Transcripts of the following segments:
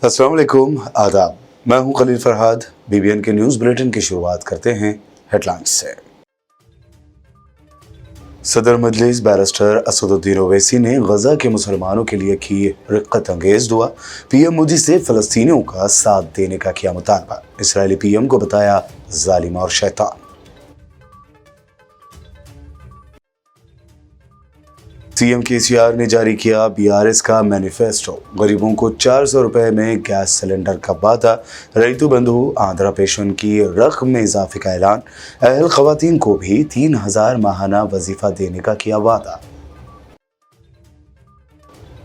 अस्सलाम वालेकुम, आदाब। मैं हूं खलील फरहाद। BBN के न्यूज़ बुलेटिन की शुरुआत करते हैं हेडलाइंस से। सदर मजलिस बैरिस्टर असदुद्दीन ओवैसी ने गजा के मुसलमानों के लिए की रिक्कत अंगेज दुआ। PM मोदी से फ़लस्तीनियों का साथ देने का किया मुतालबा। इसराइली PM को बताया जालिम और शैतान। CM KCR ने जारी किया BRS का मैनिफेस्टो। गरीबों को 400 रुपए में गैस सिलेंडर का वादा। रईतु बंधु आंध्रा पेंशन की रकम में इजाफे का ऐलान। अहल खवातीन को भी 3000 माहाना वजीफा देने का किया वादा।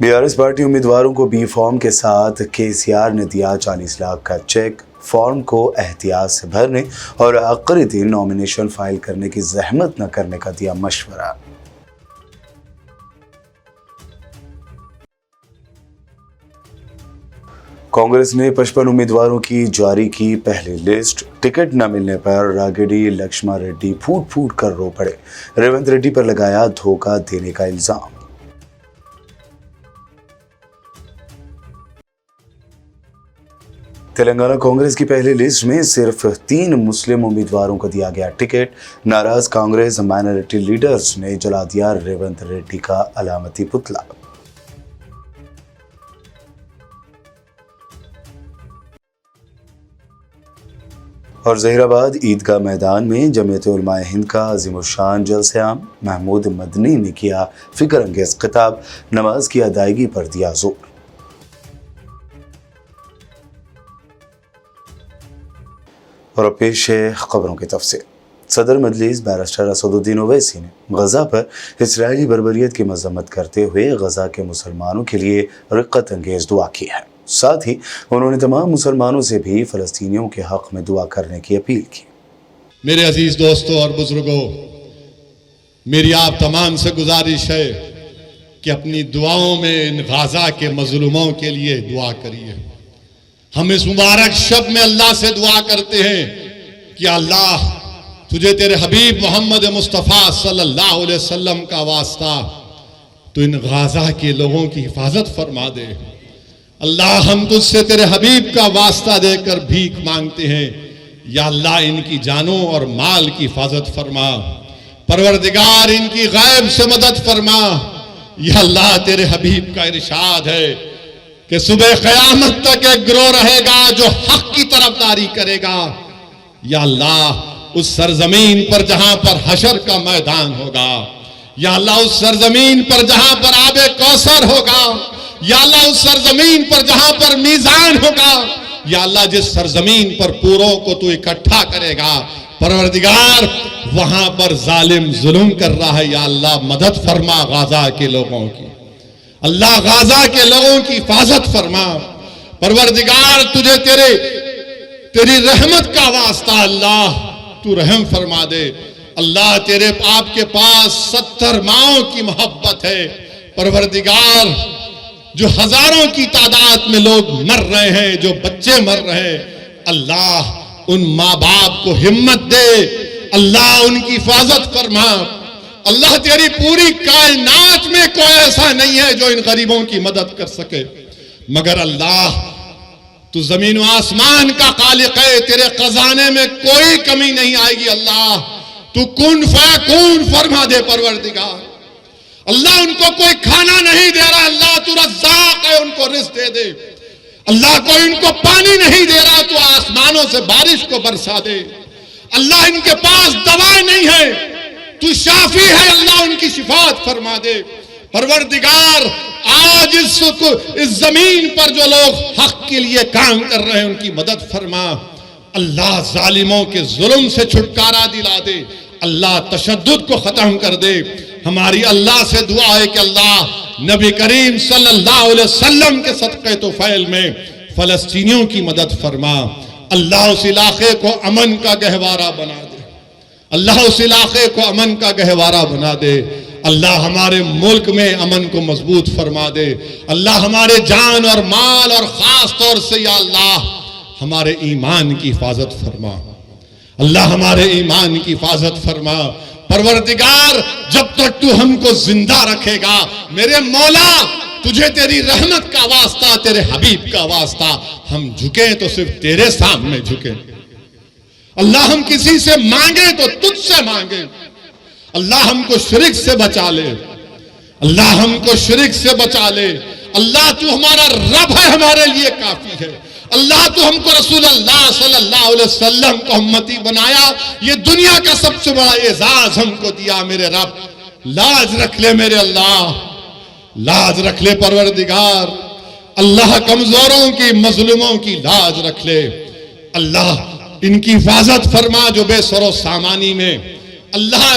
BRS पार्टी उम्मीदवारों को B फॉर्म के साथ KCR ने दिया 40 लाख का चेक। फॉर्म को एहतियात से भरने और आखिरी दिन नॉमिनेशन फाइल करने की जहमत न करने का दिया मशवरा। कांग्रेस ने 55 उम्मीदवारों की जारी की पहली लिस्ट। टिकट न मिलने पर रागिडी लक्ष्मा रेड्डी फूट फूट कर रो पड़े। रेवंत रेड्डी पर लगाया धोखा देने का इल्जाम। तेलंगाना कांग्रेस की पहली लिस्ट में सिर्फ 3 मुस्लिम उम्मीदवारों को दिया गया टिकट। नाराज कांग्रेस माइनॉरिटी लीडर्स ने जला दिया रेवंत रेड्डी का अलामती पुतला। और जहीराबाद ईदगाह मैदान में जमीयत उलमाए हिंद का अज़ीमुश्शान जलसे-आम। महमूद मदनी ने किया फिक्र अंगेज खिताब। नमाज की अदायगी पर दिया जोर। और अब पेश है खबरों की तफसील। सदर मजलिस बैरिस्टर असदुद्दीन ओवैसी ने गजा पर इसराइली बर्बरियत की मजम्मत करते हुए गजा के मुसलमानों के लिए रिक्कत अंगेज दुआ की है। साथ ही उन्होंने तमाम मुसलमानों से भी फ़लस्तीनियों के हक़ में दुआ करने की अपील की। मेरे अजीज दोस्तों और बुजुर्गों, मेरी आप तमाम से गुजारिश है कि अपनी दुआओं में इन गाज़ा के मजलूमों के लिए दुआ करिए। हम इस मुबारक शब में अल्लाह से दुआ करते हैं कि अल्लाह तुझे तेरे हबीब मोहम्मद मुस्तफ़ा सल्लल्लाहु अलैहि वसल्लम का वास्ता तो इन गाज़ा के लोगों की हिफाजत फरमा दे। अल्लाह हम तुझसे तेरे हबीब का वास्ता देकर भीख मांगते हैं, या अल्लाह इनकी जानों और माल की हिफाजत फरमा। परवरदिगार इनकी गैब से मदद फरमा। या अल्लाह तेरे हबीब का इरशाद है कि सुबह क़यामत तक एक गिरोह रहेगा जो हक की तरफदारी करेगा। या अल्लाह उस सरजमीन पर जहां पर हशर का मैदान होगा, या अल्लाह उस सरजमीन पर जहां पर आबे कौसर होगा, या अल्लाह उस सरजमीन पर जहां पर मीज़ान होगा, या अल्लाह जिस सरजमीन पर पूरों को तू इकट्ठा करेगा, परवरदिगार वहां पर जालिम जुल्म कर रहा है। या अल्लाह मदद फरमा गाज़ा के लोगों की। अल्लाह गाज़ा के लोगों की हिफाजत फरमा। परवरदिगार तुझे तेरी रहमत का वास्ता अल्लाह तू रहम फरमा दे। अल्लाह तेरे आपके पास 70 माओं की मोहब्बत है। परवरदिगार जो हजारों की तादाद में लोग मर रहे हैं, जो बच्चे मर रहे हैं, अल्लाह उन माँ बाप को हिम्मत दे। अल्लाह उनकी हिफाजत फरमा। अल्लाह तेरी पूरी कायनात में कोई ऐसा नहीं है जो इन गरीबों की मदद कर सके, मगर अल्लाह तू जमीन व आसमान का खालिक है। तेरे खजाने में कोई कमी नहीं आएगी। अल्लाह तू कुन फयकून फरमा दे। परवरदिगार अल्लाह उनको कोई खाना नहीं दे रहा, अल्लाह तू रज़्ज़ाक़ है, उनको रिज़्क़ दे दे। अल्लाह कोई इनको पानी नहीं दे रहा, तू आसमानों से बारिश को बरसा दे। अल्लाह इनके पास दवा नहीं है, तू शाफी है, अल्लाह उनकी शिफात फरमा दे। परवरदिगार आज इस जमीन पर जो लोग हक के लिए काम कर रहे हैं उनकी मदद फरमा। अल्लाह जालिमों के जुल्म से छुटकारा दिला दे। अल्लाह तशद्दुद को खत्म कर दे। हमारी अल्लाह से दुआ है कि अल्लाह नबी करीम सल्लल्लाहु अलैहि वसल्लम के सदक़े तो फैल में फ़लस्तीनियों की मदद फरमा। अल्लाह उस इलाके को अमन का गहवारा बना दे। अल्लाह उस इलाके को अमन का गहवारा बना दे। अल्लाह हमारे मुल्क में अमन को मजबूत फरमा दे। अल्लाह हमारे जान और माल और ख़ास तौर से या अल्लाह हमारे ईमान की हिफाजत फरमा। अल्लाह हमारे ईमान की हिफाजत फरमा। परवरदिगार जब तक तू हमको जिंदा रखेगा मेरे मौला تجھے تیری رحمت کا واسطہ، تیرے حبیب کا واسطہ، ہم جھکیں تو صرف تیرے سامنے جھکیں۔ اللہ ہم کسی سے مانگیں تو تجھ سے مانگیں۔ اللہ ہم کو شرک سے بچا لے، اللہ ہم کو شرک سے بچا لے۔ اللہ تو ہمارا رب ہے، ہمارے لیے کافی ہے۔ اللہ تو ہم کو رسول اللہ صلی اللہ علیہ وسلم کو امتی بنایا، یہ دنیا کا سب سے بڑا اعزاز ہم کو دیا میرے رب۔ لاج رکھ لے میرے اللہ، لاج رکھ لے پروردگار۔ اللہ کمزوروں کی، مظلوموں کی لاج رکھ لے۔ اللہ ان کی حفاظت فرما جو بے سر و سامانی میں، اللہ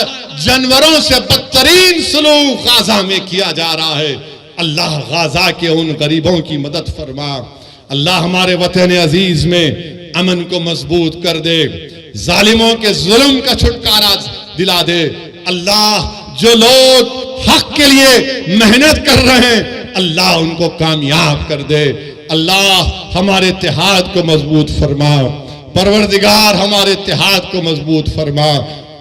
جانوروں سے بدترین سلوک غزہ میں کیا جا رہا ہے، اللہ غزہ کے ان غریبوں کی مدد فرما۔ اللہ ہمارے وطن عزیز میں امن کو مضبوط کر دے، ظالموں کے ظلم کا چھٹکارا دلا دے۔ اللہ جو لوگ حق کے لیے محنت کر رہے ہیں، اللہ ان کو کامیاب کر دے۔ اللہ ہمارے اتحاد کو مضبوط فرما، پروردگار ہمارے اتحاد کو مضبوط فرما۔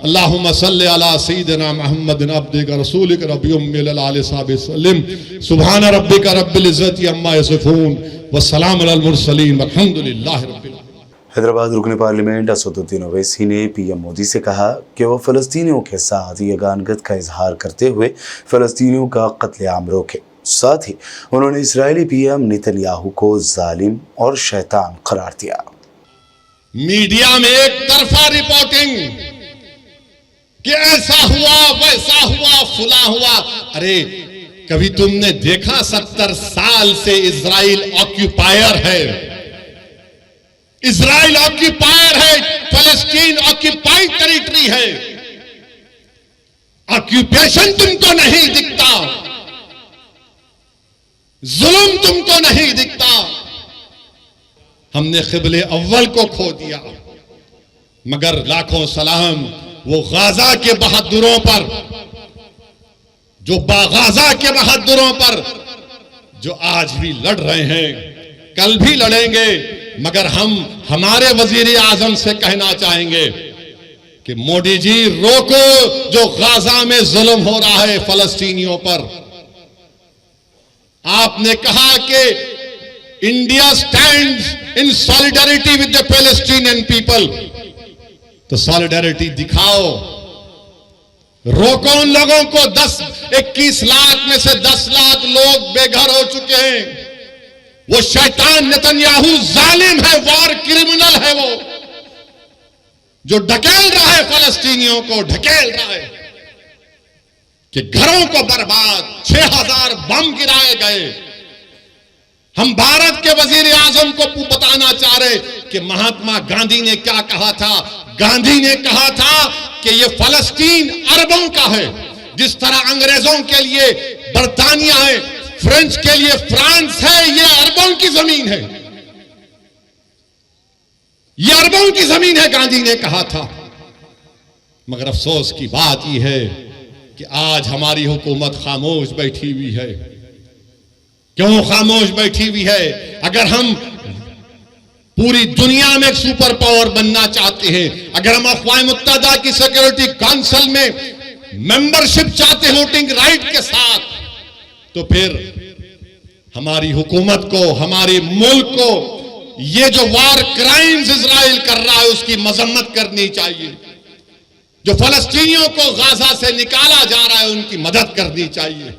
اللہم صلی علی سیدنا محمد عبدک رسولک ربی امی العلی صحابہ وسلم۔ سبحان ربک رب العزت عما یصفون والسلام علی المرسلین والحمد للہ رب العالمین۔ حیدرآباد رکن پارلیمنٹ اسد الدین اویسی نے پی ایم مودی سے کہا کہ وہ فلسطینیوں کے ساتھ یگانگت کا اظہار کرتے ہوئے فلسطینیوں کا قتل عام روکے۔ ساتھ ہی انہوں نے اسرائیلی پی ایم نیتن یاہو کو ظالم اور شیطان قرار دیا۔ میڈیا میں ایک طرفہ رپورٹنگ کہ ایسا ہوا ویسا ہوا فلاں ہوا، ارے کبھی تم نے دیکھا 70 سال سے اسرائیل آکیوپائر ہے، اسرائیل آکیوپائر ہے، فلسطین آکیوپائڈ ٹیریٹری ہے، آکیوپیشن تم کو نہیں دکھتا، ظلم تم کو نہیں دکھتا۔ ہم نے قبلے اول کو کھو دیا، مگر لاکھوں سلام وہ غزہ کے بہادروں پر، جو غزہ کے بہادروں پر جو آج بھی لڑ رہے ہیں، کل بھی لڑیں گے، مگر ہم ہمارے وزیر اعظم سے کہنا چاہیں گے کہ مودی جی روکو جو غزہ میں ظلم ہو رہا ہے فلسطینیوں پر۔ آپ نے کہا کہ India stands in solidarity with the Palestinian people, تو سالیڈیرٹی دکھاؤ، روکو ان لوگوں کو۔ 21 لاکھ میں سے 10 لاکھ لوگ بے گھر ہو چکے ہیں۔ وہ شیطان نیتن یاہو ظالم ہے، وار کرمنل ہے، وہ جو ڈھکیل رہا ہے فلسطینیوں کو، ڈھکیل رہا ہے کہ گھروں کو برباد، 6000 بم گرائے گئے۔ ہم بھارت کے وزیر اعظم کو بتانا چاہ رہے کہ مہاتما گاندھی نے کیا کہا تھا۔ گاندھی نے کہا تھا کہ یہ فلسطین عربوں کا ہے، جس طرح انگریزوں کے لیے برطانیہ ہے، فرینچ کے لیے فرانس ہے، یہ عربوں کی زمین ہے، یہ عربوں کی زمین ہے، گاندھی نے کہا تھا۔ مگر افسوس کی بات یہ ہے کہ آج ہماری حکومت خاموش بیٹھی ہوئی ہے۔ کیوں خاموش بیٹھی ہوئی ہے؟ اگر ہم پوری دنیا میں ایک سپر پاور بننا چاہتے ہیں، اگر ہم اقوام متحدہ کی سیکورٹی کونسل میں ممبرشپ چاہتے ہیں ووٹنگ رائٹ کے ساتھ، تو پھر ہماری حکومت کو، ہمارے ملک کو یہ جو وار کرائمز اسرائیل کر رہا ہے اس کی مذمت کرنی چاہیے۔ جو فلسطینیوں کو غزہ سے نکالا جا رہا ہے ان کی مدد کرنی چاہیے،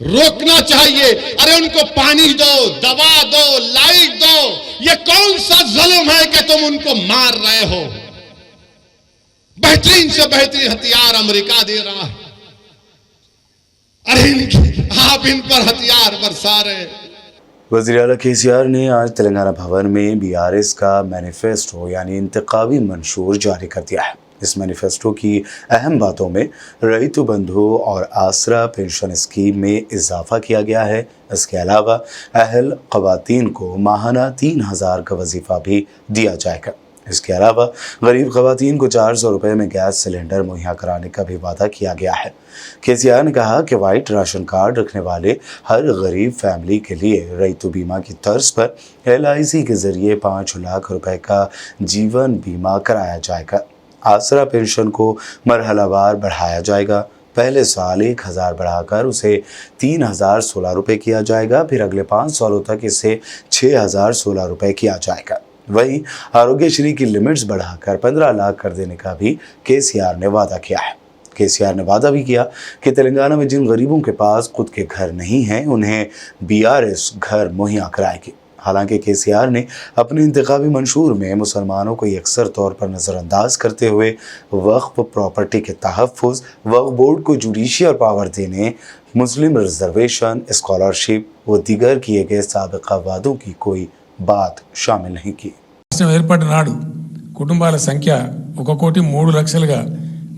روکنا چاہیے۔ ارے ان کو پانی دو، دوا دو، لائٹ دو۔ یہ کون سا ظلم ہے کہ تم ان کو مار رہے ہو؟ بہترین سے بہترین ہتھیار امریکہ دے رہا ہے، ارے آپ ان پر ہتھیار برسا رہے۔ وزیر اعلیٰ KCR نے آج تلنگانہ بھون میں BRS کا مینیفیسٹو یعنی انتخابی منشور جاری کر دیا ہے۔ اس مینیفیسٹو کی اہم باتوں میں ریتو بندھو اور آسرا پینشن اسکیم میں اضافہ کیا گیا ہے۔ اس کے علاوہ اہل خواتین کو ماہانہ 3000 کا وظیفہ بھی دیا جائے گا۔ اس کے علاوہ غریب خواتین کو 400 روپے میں گیس سلنڈر مہیا کرانے کا بھی وعدہ کیا گیا ہے۔ KCR نے کہا کہ وائٹ راشن کارڈ رکھنے والے ہر غریب فیملی کے لیے ریتو بیمہ کی طرز پر LIC کے ذریعے 5 لاکھ روپے کا جیون بیمہ کرایا جائے گا۔ آسرا پینشن کو مرحلہ وار بڑھایا جائے گا۔ पहले साल 1,000 बढ़ाकर उसे 3,016 रुपये किया जाएगा, फिर अगले 5 सालों तक इसे 6,016 रुपये किया जाएगा। वहीं आरोग्यश्री की लिमिट्स बढ़ाकर 15 लाख कर देने का भी केसीआर ने वादा किया है। केसीआर ने वादा भी किया कि तेलंगाना में जिन गरीबों के पास खुद के घर नहीं हैं उन्हें बीआरएस घर मुहैया कराएगी। हालांकि केसीआर ने अपने इंतखाबी मंशूर में मुसलमानों को यकसर तौर पर नज़रअंदाज करते हुए वक्फ प्रॉपर्टी के तहफ़्फ़ुज़, वक्फ बोर्ड को जुडिशियल पावर देने, मुस्लिम रिजर्वेशन, स्कॉलरशिप व दीगर किए गए साबिक़ा वादों की कोई बात शामिल नहीं की। రాష్ట్రం ఏర్పడిన నాడు కుటుంబాల సంఖ్య 1,03,00,000గా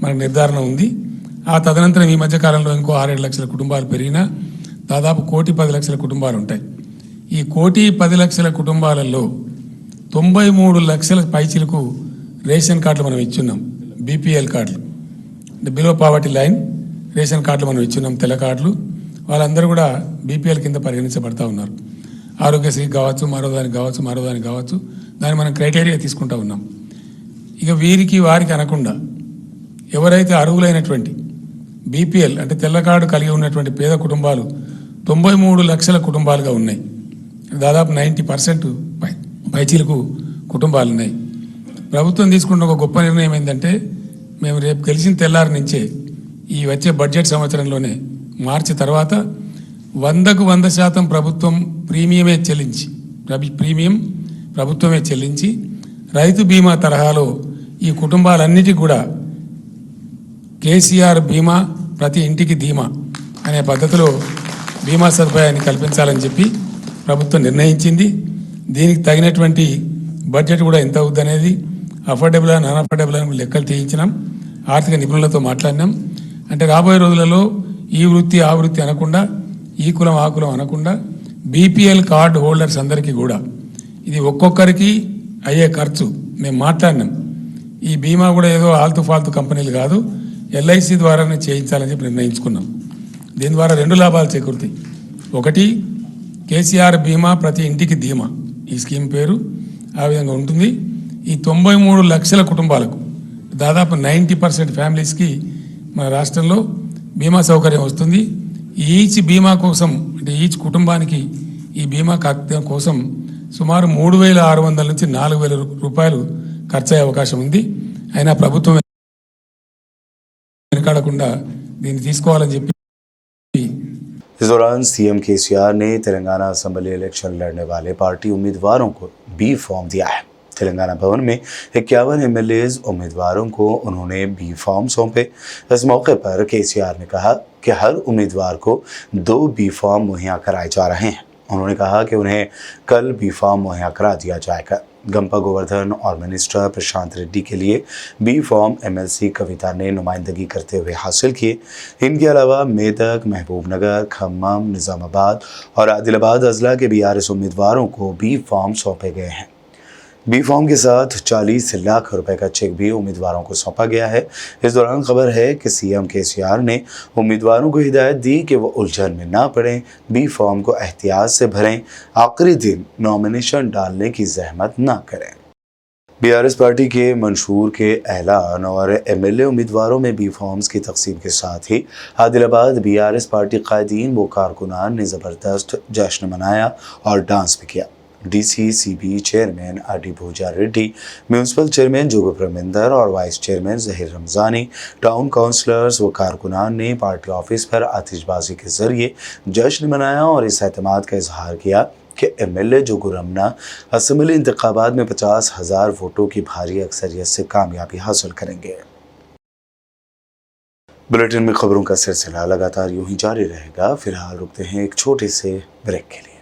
మనకు నిర్ధారణ ఉంది. ఆ తదనంతరం ఈ మధ్య కాలంలో ఇంకో 6-7 లక్షల కుటుంబాలు పెరిగినా దాదాపు 1,10,00,000 కుటుంబాలు ఉంటాయి. ఈ 1,10,00,000 కుటుంబాలలో 93 లక్షల పైచిలకు రేషన్ కార్డులు మనం ఇచ్చున్నాం. బీపీఎల్ కార్డులు అంటే బిలో పావర్టీ లైన్ రేషన్ కార్డులు మనం ఇచ్చున్నాం, తెల్ల కార్డులు. వాళ్ళందరూ కూడా బీపీఎల్ కింద పరిగణించబడతా ఉన్నారు. ఆరోగ్యశ్రీ కావచ్చు, మరోదానికి కావచ్చు, దాన్ని మనం క్రైటీరియా తీసుకుంటా ఉన్నాం. ఇక వీరికి వారికి అనకుండా ఎవరైతే అర్హులైనటువంటి బీపీఎల్ అంటే తెల్ల కార్డు కలిగి ఉన్నటువంటి పేద కుటుంబాలు 93 లక్షల కుటుంబాలుగా ఉన్నాయి. దాదాపు 90% పైచీలకు కుటుంబాలు ఉన్నాయి. ప్రభుత్వం తీసుకున్న ఒక గొప్ప నిర్ణయం ఏంటంటే మేము రేపు గెలిచిన తెల్లారి నుంచే ఈ వచ్చే బడ్జెట్ సంవత్సరంలోనే మార్చి తర్వాత 100కు 100% ప్రభుత్వం ప్రీమియమే చెల్లించి రైతు బీమా తరహాలో ఈ కుటుంబాలన్నిటికీ కూడా కేసీఆర్ బీమా ప్రతి ఇంటికి ధీమా అనే పద్ధతిలో బీమా సదుపాయాన్ని కల్పించాలని చెప్పి ప్రభుత్వం నిర్ణయించింది. దీనికి తగినటువంటి బడ్జెట్ కూడా ఎంత అవుద్దనేది అఫోర్డబుల్ నాన్ అఫోర్డబుల్ అని లెక్కలు తీయించినాం. ఆర్థిక నిపుణులతో మాట్లాడినాం. అంటే రాబోయే రోజులలో ఈ వృత్తి ఆ వృత్తి అనకుండా, ఈ కులం ఆ కులం అనకుండా బీపీఎల్ కార్డు హోల్డర్స్ అందరికీ కూడా ఇది ఒక్కొక్కరికి అయ్యే ఖర్చు మేము మాట్లాడినాం. ఈ బీమా కూడా ఏదో ఆల్తు ఫాల్తు కంపెనీలు కాదు, ఎల్ఐసి ద్వారానే చేయించాలని చెప్పి నిర్ణయించుకున్నాం. దీని ద్వారా 2 లాభాలు చేకూరుతాయి. ఒకటి, కేసీఆర్ బీమా ప్రతి ఇంటికి ధీమా, ఈ స్కీమ్ పేరు ఆ విధంగా ఉంటుంది. ఈ 93 లక్షల కుటుంబాలకు దాదాపు 90% ఫ్యామిలీస్కి మన రాష్ట్రంలో బీమా సౌకర్యం వస్తుంది. ఈచ్ బీమా కోసం అంటే ఈచ్ కుటుంబానికి ఈ బీమా కాగితం కోసం సుమారు 3,600 నుంచి 4,000 రూపాయలు ఖర్చు అయ్యే అవకాశం ఉంది. అయినా ప్రభుత్వం వెనకాడకుండా దీన్ని తీసుకోవాలని చెప్పి इस दौरान सीएम केसीआर ने तेलंगाना असेंबली इलेक्शन लड़ने वाले पार्टी उम्मीदवारों को बी फॉर्म दिया है। तेलंगाना भवन में 51 एमएलएज उम्मीदवारों को उन्होंने बी फॉर्म सौंपे। इस मौके पर केसीआर ने कहा कि हर उम्मीदवार को 2 बी फॉर्म मुहैया कराए जा रहे हैं। उन्होंने कहा कि उन्हें कल बी फॉर्म मुहैया करा दिया जाएगा। गंपा गोवर्धन और मिनिस्टर प्रशांत रेड्डी के लिए बी फॉर्म एमएलसी कविता ने नुमाइंदगी करते हुए हासिल किए। इनके अलावा मेदक, महबूबनगर, खम्मम, निज़ामाबाद और आदिलाबाद अजला के बीआरएस उम्मीदवारों को बी फॉर्म सौंपे गए हैं। बी फॉर्म के साथ 40 लाख रुपए का चेक भी उम्मीदवारों को सौंपा गया है। इस दौरान खबर है कि सीएम केसीआर ने उम्मीदवारों को हिदायत दी कि वो उलझन में ना पड़ें, बी फॉर्म को एहतियात से भरें, आखिरी दिन नॉमिनेशन डालने की जहमत ना करें। बीआरएस पार्टी के मंशूर के ऐलान और एमएलए उम्मीदवारों में बी फॉर्म्स की तकसीम के साथ ही आदिलाबाद बीआरएस पार्टी कायदीन व कारकुनान ने ज़बरदस्त जश्न मनाया और डांस भी किया। डीसीसीबी चेयरमैन आरडी भूजा रेड्डी, म्यूनसिपल चेयरमैन जोगो प्रमिंदर और vice chairman Zaheer Ramzani, town councillors व कारकुनान ने पार्टी ऑफिस पर आतिशबाजी के जरिए जश्न मनाया और इस एतमाद का इजहार किया कि एमएलए जोगो रमना असेंबली इंतखाबात में 50,000 वोटों की भारी अक्सरियत से कामयाबी हासिल करेंगे। बुलेटिन में खबरों का सिलसिला लगातार यूं ही जारी रहेगा। फिलहाल रुकते हैं एक छोटे से ब्रेक के लिए।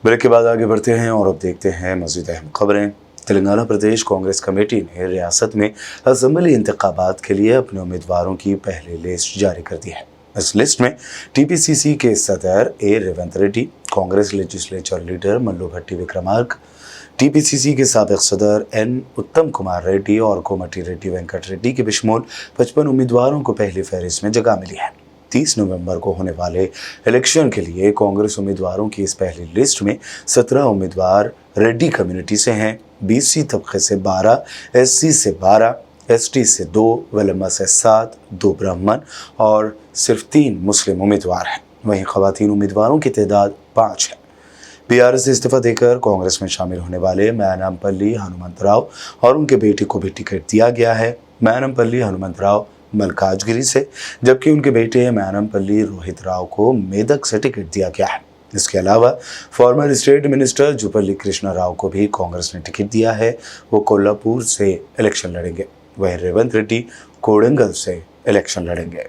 ब्रेक के बाद आगे बढ़ते हैं और अब देखते हैं मज़ीद अहम खबरें। तेलंगाना प्रदेश कांग्रेस कमेटी ने रियासत में असेंबली इंतखाबात के लिए अपने उम्मीदवारों की पहली लिस्ट जारी कर दी है। इस लिस्ट में टीपीसीसी के सदर ए रेवंत रेड्डी, कांग्रेस लेजिस्लेचर लीडर मल्लू भट्टी विक्रमार्क, टीपीसीसी के साबिक सदर एन उत्तम कुमार रेड्डी और कोमटी रेड्डी वेंकट रेड्डी के बिशमोल 55 उम्मीदवारों को पहली फहरिस्त में जगह मिली है। 30 नवंबर को होने वाले इलेक्शन के लिए कांग्रेस उम्मीदवारों की इस पहली लिस्ट में 17 उम्मीदवार रेड्डी कम्युनिटी से हैं, बीसी तबके से 12, एससी से 12, एसटी से 2, वेलम्मा से 7, 2 ब्राह्मण और सिर्फ 3 मुस्लिम उम्मीदवार हैं। वहीं खवातीन उम्मीदवारों की तादाद 5 है। बीआरएस से इस्तीफा देकर कांग्रेस में शामिल होने वाले मैनमपल्ली हनुमंतराव और उनके बेटे को भी टिकट दिया गया है। मैनमपल्ली हनुमंतराव मलकाजगिरी से, जबकि उनके बेटे मैनमपल्ली रोहित राव को मेदक से टिकट दिया गया है। इसके अलावा farmer state minister Jupally Krishna Rao को भी कांग्रेस ने टिकट दिया है। वो कोल्हापुर से इलेक्शन लड़ेंगे। वहीं रेवंत रेड्डी कोडंगल से इलेक्शन लड़ेंगे।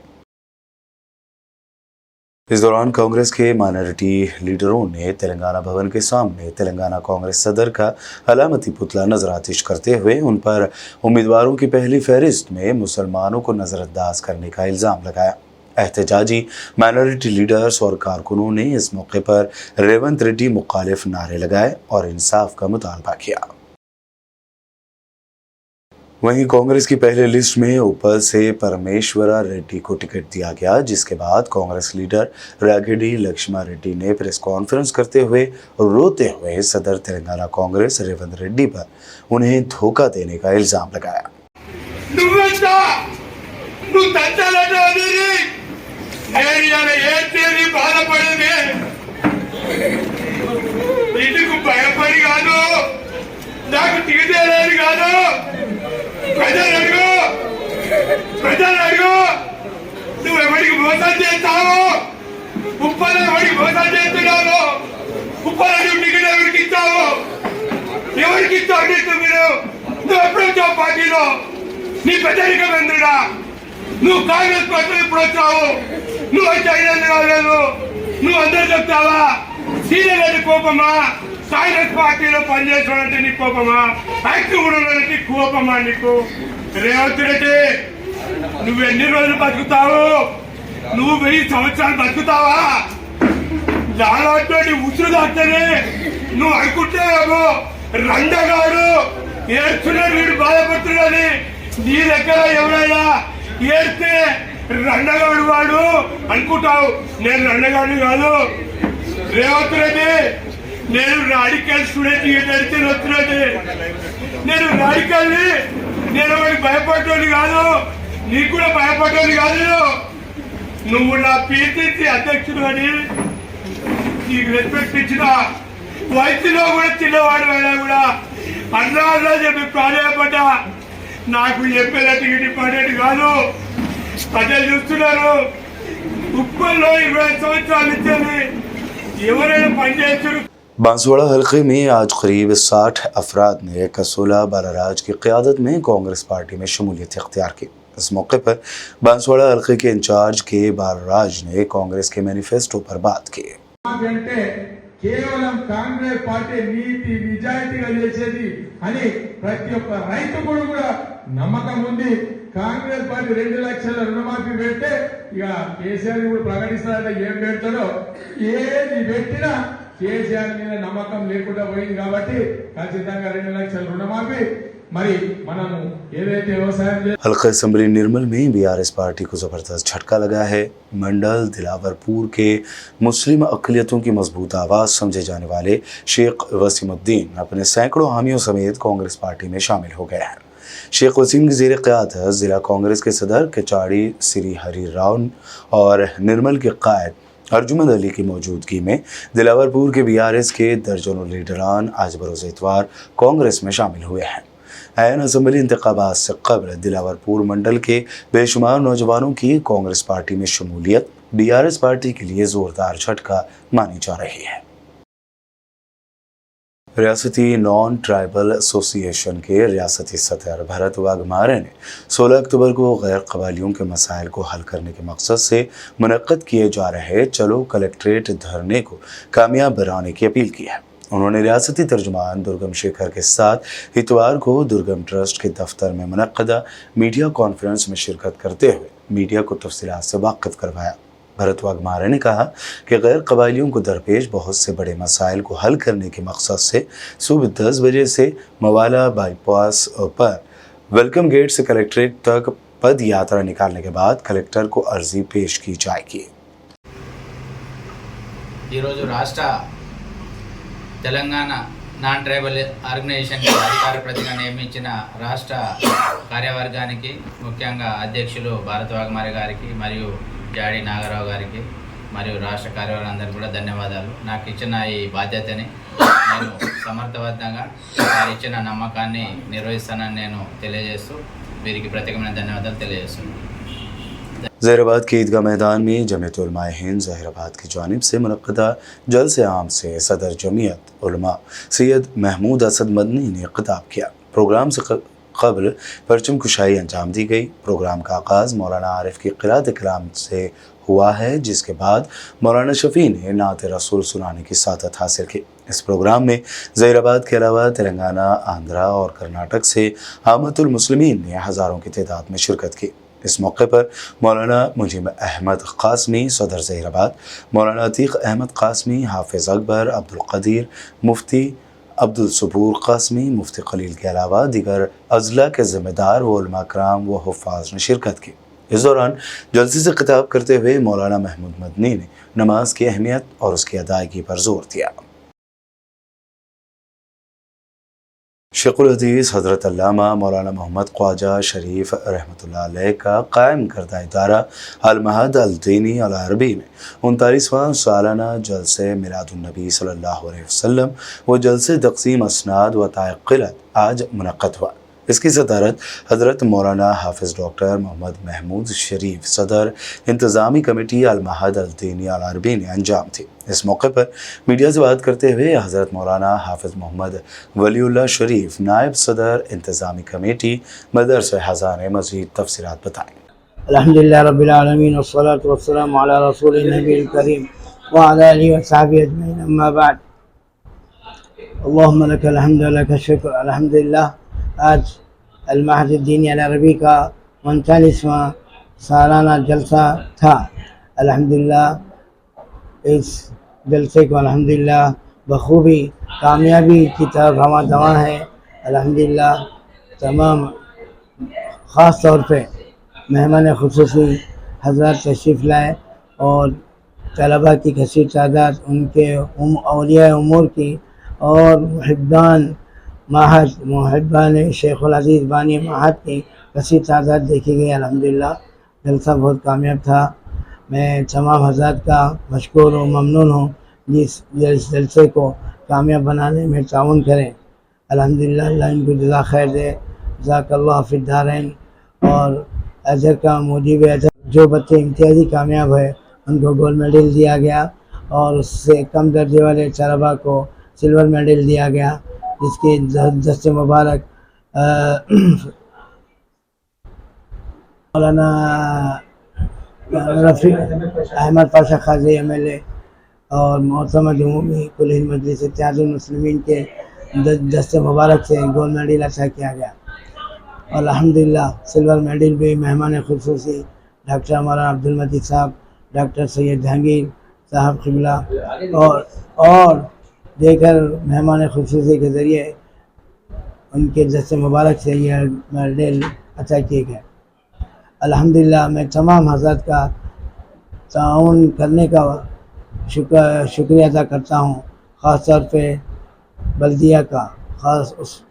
इस दौरान कांग्रेस के माइनॉरिटी लीडरों ने तेलंगाना भवन के सामने तेलंगाना कांग्रेस सदर का अलामती पुतला नजरातिश करते हुए उन पर उम्मीदवारों की पहली फहरिस्त में मुसलमानों को नजरअंदाज करने का इल्ज़ाम लगाया। एहतजाजी माइनॉरिटी लीडर्स और कारकुनों ने इस मौके पर रेवंत रेड्डी मुखालिफ नारे लगाए और इंसाफ का मुतालबा किया। वहीं कांग्रेस की पहले लिस्ट में ऊपर से परमेश्वरा रेड्डी को टिकट दिया गया, जिसके बाद कांग्रेस लीडर रागिडी लक्ष्मा रेड्डी ने प्रेस कॉन्फ्रेंस करते हुए रोते हुए सदर तेलंगाना कांग्रेस रेवंत रेड्डी पर उन्हें धोखा देने का इल्जाम लगाया। నువ్వెవరికి మోసం చేస్తావు? ఉప్పల ఎవరికి మోసం చేస్తున్నావు? ఉప్పల నువ్వు టికెట్ ఎవరికి ఇస్తావు? ఎవరికి ఇస్తావు? నువ్వు ఎప్పుడు వచ్చావు పార్టీలో? నీ పెద్దరికం ఎందుడా? నువ్వు కాంగ్రెస్ పార్టీ ఇప్పుడు వచ్చావు? నువ్వు వచ్చి 5 ఏళ్ళు కాలేదు. నువ్వు అందరూ చెప్తావా? సీనియర్ అని కోపమా? కాంగ్రెస్ పార్టీలో పనిచేసాడంటే నీ కోపమా? యాక్టివ్ ఉండడానికి కోపమా నీకు? రేవంత్ రెడ్డి, నువ్వు ఎన్ని రోజులు బతుకుతావు? నువ్వు 1000 సంవత్సరాలు బతుకుతావా? నాలాంటి ఉసురు దాస్తేనే నువ్వు అనుకుంటావేమో రండగాడు ఏడ్చున్నాడు, వీడు బాధపడుతున్నాడని. నీ దగ్గర ఎవరైనా ఏడ్స్తే రండగాడు వాడు అనుకుంటావు. నేను రండగాడు కాదు రేవంత్ రెడ్డి. నేను రాడికల్ స్టూడెంట్ ఏదైతే వస్తున్నది. నేను రాడికల్ని, నేను వాడికి భయపడ్డోని కాదు, నీకు కూడా భయపడ్డోని కాదు. నువ్వు నా పిసిసి అధ్యక్షుడు అని నీకు రెస్పెక్ట్ ఇచ్చిన వయసులో కూడా చిన్నవాడు అయినా కూడా అన్నా అన్నా చెప్పి ప్రాధాన్యపడ్డా. నాకు చెప్పేలా టికెట్ పడేది కాదు. ప్రజలు చూస్తున్నారు. ఉప్పల్లో 20 సంవత్సరాలు ఇచ్చేది ఎవరైనా పనిచేస్తారు. बांसवाड़ा हल्के में आज करीब 60 अफराद ने कसोला बालाराज की क़यादत में कांग्रेस पार्टी में शमूलियत इख्तियार की। इस मौके पर बांसवाड़ा हल्के के इंचार्ज के बालाराज ने कांग्रेस के मैनिफेस्टो पर बात की। కేవలం కాంగ్రెస్ పార్టీ నీతి నిజాయితీగా చేసేది అని ప్రతి ఒక్క రైతు కూడా నమ్మకం ఉంది. కాంగ్రెస్ పార్టీ 2 లక్షల రుణమాఫీ పెడితే ఇక కేసీఆర్ కూడా ప్రకటిస్తారట. ఏం పెడతాడో ఏది పెట్టినా కేసీఆర్ మీద నమ్మకం లేకుండా పోయింది కాబట్టి ఖచ్చితంగా 2 లక్షల రుణమాఫీ. మరి మనము ఏదైతే వ్యవసాయం हल्का असेंबली निर्मल में बीआरएस पार्टी को जबरदस्त झटका लगा है। मंडल दिलावरपुर के मुस्लिम अक़लियतों की मजबूत आवाज़ समझे जाने वाले शेख वसीमुद्दीन अपने सैकड़ों हामियों समेत कांग्रेस पार्टी में शामिल हो गए हैं। शेख वसीम की ज़ेर क़यादत ज़िला कांग्रेस के सदर कचाड़ी श्री हरि राव और निर्मल के कायद अर्जुमंद अली की मौजूदगी में दिलावरपुर के बीआरएस के दर्जनों लीडरान आज बरोज़ इतवार कांग्रेस में शामिल हुए हैं। ऐन असेंबली इंतखाबात से कबल दिलावरपुर मंडल के बेशुमार नौजवानों की कांग्रेस पार्टी में शमूलियत बीआरएस पार्टी के लिए ज़ोरदार झटका मानी जा रही है। रियासती नॉन ट्राइबल एसोसिएशन के रियासती सदर भरत वाघमारे ने 16 अक्टूबर को गैर कबालियों के मसाइल को हल करने के मकसद से मुनक्कद किए जा रहे चलो कलेक्ट्रेट धरने को कामयाब बनाने की अपील की है। انہوں نے ریاستی ترجمان درگم شیکھر کے ساتھ اتوار کو درگم ٹرسٹ کے دفتر میں منعقدہ میڈیا کانفرنس میں شرکت کرتے ہوئے میڈیا کو تفصیلات سے واقف کروایا۔ بھرت واگمارے نے کہا کہ غیر قبائلیوں کو درپیش بہت سے بڑے مسائل کو حل کرنے کے مقصد سے صبح 10 بجے سے موالا بائی پاس پر ویلکم گیٹ سے کلکٹریٹ تک پد یاترا نکالنے کے بعد کلکٹر کو عرضی پیش کی جائے گی۔ ఈరోజు రాష్ట్ర తెలంగాణ నాన్ ట్రైబల్ ఆర్గనైజేషన్కి అధికార ప్రతిగా నియమించిన రాష్ట్ర కార్యవర్గానికి ముఖ్యంగా అధ్యక్షులు భారత్ వాగ్మారి గారికి మరియు జాడి నాగరావు గారికి మరియు రాష్ట్ర కార్యవర్గాలందరికీ కూడా ధన్యవాదాలు। నాకు ఇచ్చిన ఈ బాధ్యతని నేను సమర్థవంతంగా వారు ఇచ్చిన నమ్మకాన్ని నిర్వహిస్తానని నేను తెలియజేస్తూ వీరికి ప్రత్యేకమైన ధన్యవాదాలు తెలియజేస్తున్నాను। ज़हीराबाद के ईदगाह मैदान में जमीयत उलमाए हिंद ज़हीराबाद की जानिब से मुनक़्क़दा जलसे आम से सदर जमीयत उलमा सैयद महमूद असद मदनी ने खिताब किया। प्रोग्राम से कबल परचम कुशाई अंजाम दी गई। प्रोग्राम का आगाज़ मौलाना आरिफ की क़िराअत कलाम से हुआ है, जिसके बाद मौलाना शफ़ी ने नात रसूल सुनाने की सादत हासिल की। इस प्रोग्राम में ज़हीराबाद के अलावा तेलंगाना, आंध्रा और कर्नाटक से आमतुल मुस्लिमीन ने हज़ारों की तादाद में शिरकत की। इस मौके पर मौलाना मुजीब अहमद क़ासमी सदर ज़हीराबाद, मौलाना अतीक़ अहमद क़ासमी, हाफिज़ अकबर, अब्दुल क़दीर, मुफ्ती अब्दुल सबूर क़ासमी, मुफ्ती खलील के अलावा दीगर अज़ला के ज़िम्मेदार व उलमा कराम व हुफ़ाज़ ने शिरकत की। इस दौरान जलसे से खिताब करते हुए मौलाना महमूद मदनी ने नमाज की अहमियत और उसकी अदायगी पर ज़ोर दिया। शेखुल हदीस हज़रत अल्लामा मौलाना मोहम्मद ख्वाजा शरीफ रहमतुल्लाह अलैह का कायम करदा इदारा अल महद अल दीनी अल अरबी में 39वां सालाना जलसे मिलादुन्नबी सल्लल्लाहु अलैहि वसल्लम व जलसे तक़सीम असनाद व ताक़िलत आज मुनक़्क़द हुआ। इसकी सदारत हज़रत मौलाना हाफिज़ डॉक्टर मोहम्मद महमूद शरीफ सदर इंतज़ामी कमेटी अल महद अल दीनी अल अरबी ने अंजाम थी। इस मौके पर मीडिया से बात करते हुए हज़रत मौलाना हाफिज़ मोहम्मद वलीउल्लाह शरीफ नायब सदर इंतज़ामी कमेटी मदरसा हज़ा ने मज़ीद तफ़सीलात बताएँ। अल्हम्दुलिल्लाह रब्बिल आलमीन वस्सलातु वस्सलामु अला रसूलिन नबील करीम व अला आलिहि व सहबिहि अजमईन अम्मा बाद। अल्लाहुम्मा लकल हम्द व लकल शुक्र। अल्हम्दुलिल्लाह आज अल महद दीनी अल अरबी का 39वां सालाना जलसा था। अल्हम्दुलिल्लाह इस जलसे को अल्हम्दुलिल्लाह बखूबी कामयाबी की तरफ हवा दवा है। अल्हम्दुलिल्लाह तमाम ख़ास तौर पे मेहमान ख़ुसूसी हज़रात तशरीफ़ लाए और तलबा की कसीर तादाद, उनके औलिया उमूर की और मुहिब्बान महद मुहिब्बान शेखुल अज़ीज़ बानी महद की कसीर तादाद देखी गई। अल्हम्दुलिल्लाह जलसा बहुत कामयाब था। मैं तमाम हज़रात का मशकूर और ममनून हूँ जिस जलसे को कामयाब बनाने में ताउन करें। अल्हम्दुलिल्लाह अल्लाह इनको जज़ा खैर दे, जज़ाकल्लाह फ़िद दारैन। और अजर का मुजीब अजर जो बच्चे इम्तियाज़ी कामयाब है उनको गोल्ड मेडल दिया गया और उससे कम दर्जे वाले तलबा को सिल्वर मेडल दिया गया, जिसके दस्ते मुबारक मौलाना रफ़ी अहमद पाशा खाज़ी MLA और मोहतरम उमूमी कुल हिंद मजलिस इत्तेहादुल मुस्लिमीन के दस्ते मुबारक से गोल्ड मेडल अता किया गया। और अल्हम्दुलिल्लाह सिल्वर मेडल भी मेहमान खुसूसी डॉक्टर मौलाना अब्दुल मजीद साहब, डॉक्टर सैयद जहांगीर साहब क़िबला और देकर मेहमान खुसूसी के ज़रिए उनके दस्ते मुबारक से यह मेडल अता किए गए। अल्हम्दुलिल्लाह मैं तमाम हज़रात का ताउन करने का शुक्रिया अदा करता हूँ, ख़ास तौर पे बल्दिया का, ख़ास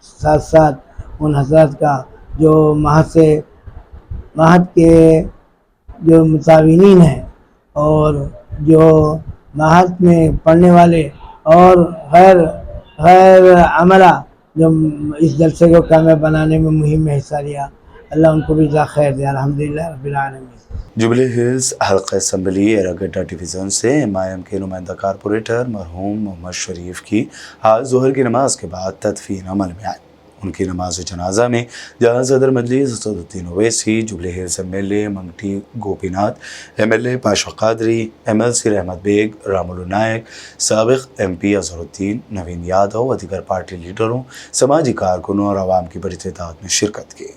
साथ साथ उन हज़रात का जो महद के जो मुताविनीन हैं और जो महद में पढ़ने वाले और गैर अमला जो इस जलसे को कामयाब बनाने में मुहिम में हिस्सा लिया। अल्लाह उनको भी जज़ा खैर दे। अल्हम्दुलिल्लाह रब्बिल आलमीन। जुबली हिल्स हल्का असम्बली एरागड्डा डिवीज़न से MIM के नुमाइंदा कारपोरेटर मरहूम मोहम्मद शरीफ की आज ज़ोहर की नमाज के बाद तदफीन अमल में आई। उनकी नमाज जनाजा में जहां सदर Majlis Asaduddin Owaisi, Jubilee Hills MLA Maganti Gopinath, MLA Pasha Quadri, MLC Rahmat Baig, Ramulu Naik, साबिक MP अजहरुद्दीन, नवीन यादव व दीगर पार्टी लीडरों, समाजी कारकुनों और आवाम की बड़ी तादाद में शिरकत की।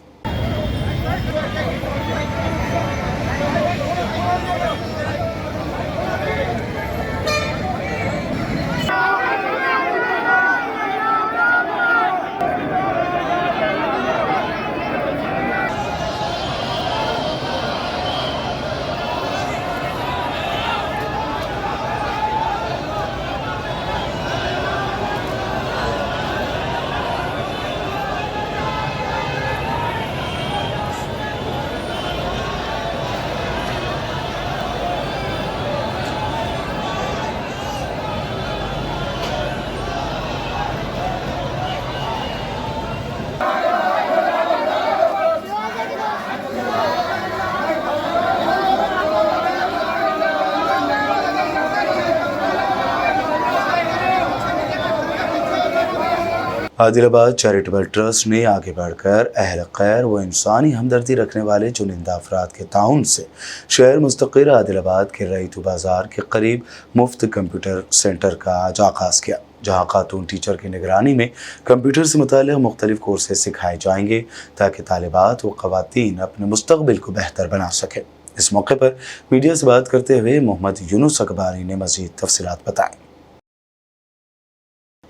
आदिलाबाद चैरिटेबल ट्रस्ट ने आगे बढ़कर अहल खैर व इंसानी हमदर्दी रखने वाले चुनिंदा अफराद के ताउन से शहर मुस्तकिल आदिलाबाद के रईतू बाज़ार के करीब मुफ्त कंप्यूटर सेंटर का आज आगाज़ किया, जहां खातून टीचर की निगरानी में कंप्यूटर से मुताल्लिक़ मुख्तलिफ कोर्सेज सिखाए जाएंगे ताकि तालिबात व ख़वातीन अपने मुस्तक़बिल को बेहतर बना सकें। इस मौके पर मीडिया से बात करते हुए मोहम्मद यूनुस अकबारी ने मज़ीद तफसीलात बताई।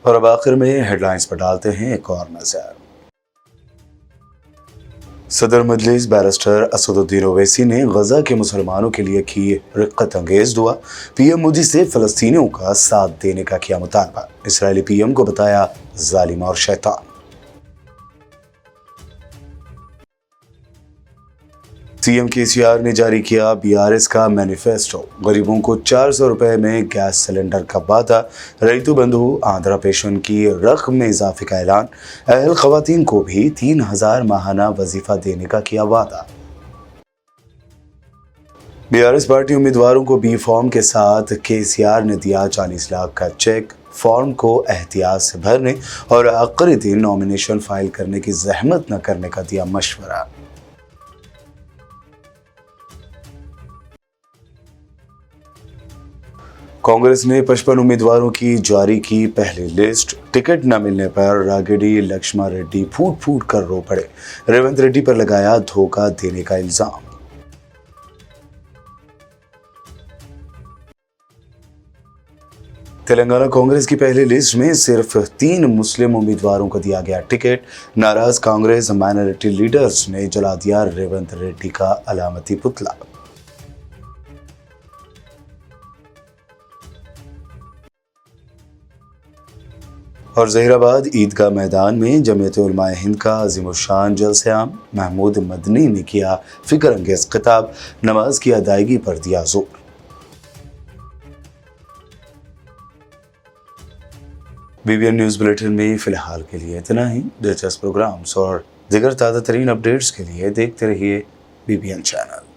और अब आखिर में हेडलाइंस पर डालते हैं एक और नजर। सदर मजलिस बैरिस्टर असदुद्दीन ओवैसी ने गजा के मुसलमानों के लिए की रिक्कत अंगेज दुआ, PM मोदी से फलस्तीनियों का साथ देने का किया मुतालबा, इसराइली PM को बताया जालिम और शैतान। CM KCR ने जारी किया BRS का मैनिफेस्टो, गरीबों को 400 रुपए में गैस सिलेंडर का वादा, रईतू बंधु आंध्रा पेंशन की रकम में इजाफे का ऐलान, अहल खवातीन को भी 3000 माहाना वजीफा देने का किया वादा। BRS पार्टी उम्मीदवारों को B फॉर्म के साथ KCR ने दिया 40 लाख का चेक, फॉर्म को एहतियात से भरने और आखिरी दिन नॉमिनेशन फाइल करने की जहमत न करने का दिया मशवरा। कांग्रेस ने 55 उम्मीदवारों की जारी की पहली लिस्ट, टिकट न मिलने पर रागिडी लक्ष्मण रेड्डी फूट फूट कर रो पड़े, रेवंत रेड्डी पर लगाया धोखा देने का इल्जाम। तेलंगाना कांग्रेस की पहली लिस्ट में सिर्फ 3 मुस्लिम उम्मीदवारों को दिया गया टिकट, नाराज कांग्रेस माइनॉरिटी लीडर्स ने जला दिया रेवंत रेड्डी का अलामती पुतला। और जहीराबाद ईदगाह मैदान में जमीयत उलमाए हिंद का अज़ीमुश्शान जलसे-आम, महमूद मदनी ने किया फिक्र अंगेज खिताब, नमाज की अदायगी पर दिया जोर। BBN न्यूज़ बुलेटिन में फिलहाल के लिए इतना ही। दिलचस्प प्रोग्राम्स और दीगर ताज़ा तरीन अपडेट्स के लिए देखते रहिए BBN चैनल।